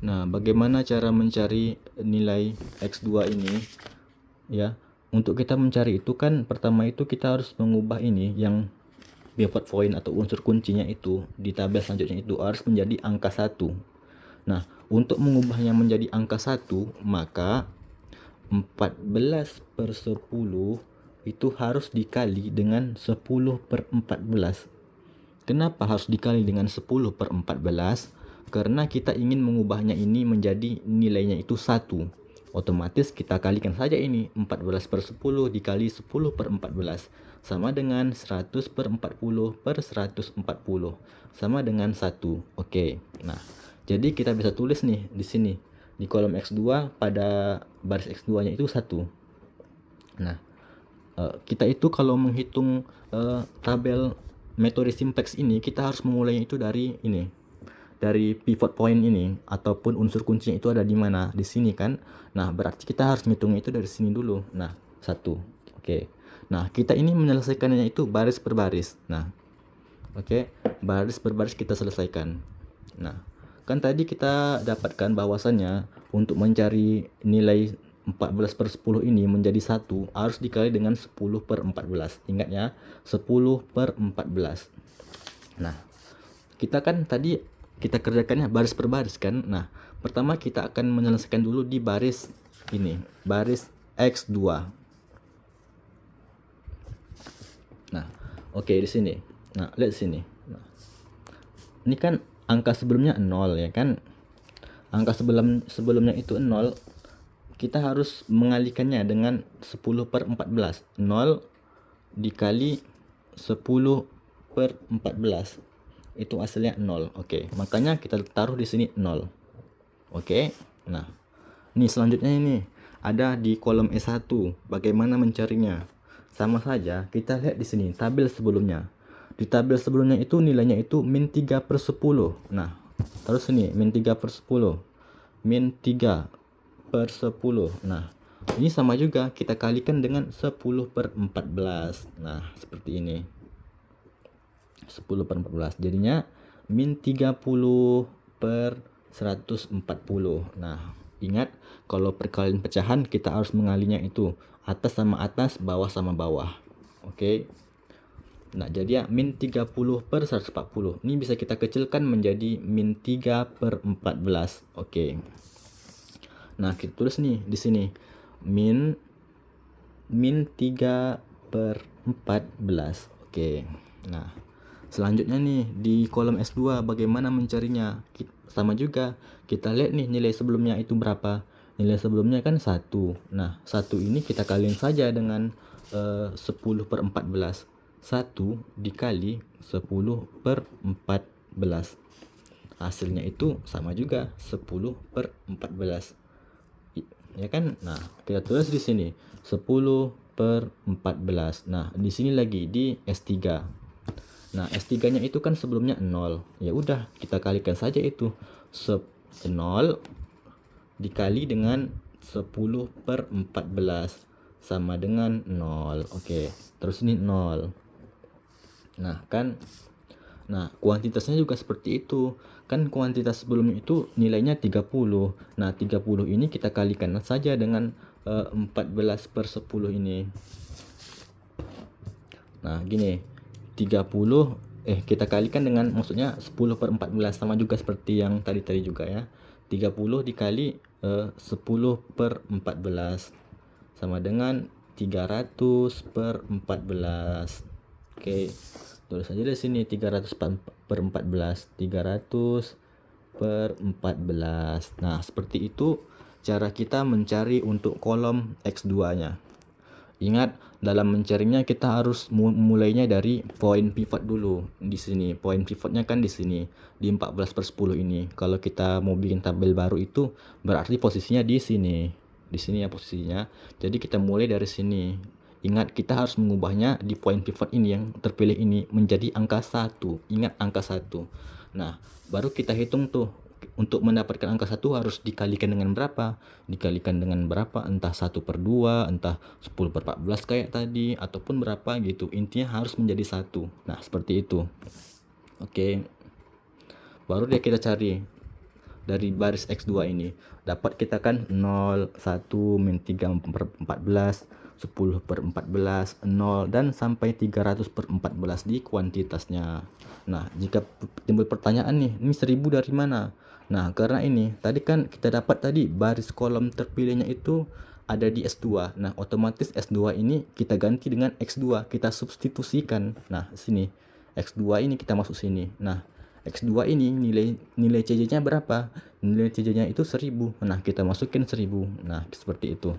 Nah, bagaimana cara mencari nilai X2 ini? Ya, untuk kita mencari itu kan pertama itu kita harus mengubah ini yang pivot point atau unsur kuncinya itu di tabel selanjutnya itu harus menjadi angka 1. Nah, untuk mengubahnya menjadi angka 1, maka 14/10 itu harus dikali dengan 10/14. Kenapa harus dikali dengan 10/14? Karena kita ingin mengubahnya ini menjadi nilainya itu 1. Otomatis kita kalikan saja ini 14/10 dikali 10/14 sama dengan 100/40/140 sama dengan 1. Oke. Nah, jadi kita bisa tulis nih di sini di kolom X2 pada baris X2-nya itu 1. Nah, kita itu kalau menghitung tabel metode simplex ini kita harus memulainya itu dari ini, dari pivot point ini ataupun unsur kuncinya itu ada di mana, di sini kan. Nah, berarti kita harus menghitungnya itu dari sini dulu. Nah, 1. Oke. Nah, kita ini menyelesaikannya itu baris per baris. Nah, oke, baris per baris kita selesaikan. Nah, kan tadi kita dapatkan bahwasannya untuk mencari nilai 14/10 ini menjadi 1 harus dikali dengan 10/14. Ingat ya, 10/14. Nah, kita kan tadi kita kerjakannya baris per baris kan. Nah, pertama kita akan menyelesaikan dulu di baris ini, baris X2. Nah, oke di sini. Nah, lihat sini. Nah, ini kan angka sebelumnya 0 ya kan. Angka sebelumnya itu 0. Kita harus mengalikannya dengan 10/14. 0 dikali 10/14 itu hasilnya 0. Oke, makanya kita taruh di sini 0. Oke. Nah, ini selanjutnya ini ada di kolom S1. Bagaimana mencarinya? Sama saja, kita lihat di sini tabel sebelumnya. Di tabel sebelumnya itu nilainya itu min 3/10. Nah, terus ini min 3/10. Min 3/10. Nah, ini sama juga kita kalikan dengan 10/14. Nah, seperti ini. 10/14. Jadinya min 30/140. Nah, ingat kalau perkalian pecahan kita harus mengalinya itu atas sama atas, bawah sama bawah. Oke. Nah, jadi ya min 30/140. Ini bisa kita kecilkan menjadi min 3/14. Oke. Nah, kita tulis nih di sini min 3/14. Oke. Nah, selanjutnya nih di kolom S2 bagaimana mencarinya? Sama juga. Kita lihat nih nilai sebelumnya itu berapa? Nilai sebelumnya kan 1. Nah, 1 ini kita kaliin saja dengan 10/14. 1 dikali 10/14. Hasilnya itu sama juga 10/14. Ya kan? Nah, kita tulis di sini 10/14. Nah, di sini lagi di S3. Nah, S3-nya itu kan sebelumnya 0. Ya udah, kita kalikan saja itu 0 dikali dengan 10/14 sama dengan 0. Oke, terus ini 0. Nah, kan. Nah, kuantitasnya juga seperti itu. Kan kuantitas sebelumnya itu nilainya 30. Nah, 30 ini kita kalikan saja dengan 14/10 ini. Nah, gini. 30 kita kalikan dengan maksudnya 10/14 sama juga seperti yang tadi juga ya. 30 dikali 10/14 sama dengan 300/14. Oke. Tulis saja di sini 300/14. 300/14. Nah, seperti itu cara kita mencari untuk kolom X2-nya. Ingat, dalam mencarinya kita harus mulainya dari poin pivot dulu. Di sini, poin pivotnya kan di sini, di 14/10 ini. Kalau kita mau bikin tabel baru itu berarti posisinya di sini. Di sini ya posisinya. Jadi kita mulai dari sini. Ingat, kita harus mengubahnya di poin pivot ini yang terpilih ini menjadi angka 1. Ingat angka 1. Nah, baru kita hitung tuh. Untuk mendapatkan angka 1 harus dikalikan dengan berapa? Dikalikan dengan berapa? Entah 1/2, entah 10/14 kayak tadi, ataupun berapa gitu. Intinya harus menjadi 1. Nah, seperti itu. Oke. Baru dia kita cari. dari baris X2 ini. Dapat kita kan 0, 1, min 3 per 14, 10 per 14, 0, dan sampai 300 per 14 di kuantitasnya. Nah, jika timbul pertanyaan nih, ini 1000 dari mana? Nah, karena ini, tadi kan kita dapat tadi baris kolom terpilihnya itu ada di S2. Nah, otomatis S2 ini kita ganti dengan X2, kita substitusikan. Nah, sini X2 ini kita masuk sini. Nah, X2 ini nilai CJ-nya berapa? Nilai CJ-nya itu 1000. Nah, kita masukin 1000. Nah, seperti itu.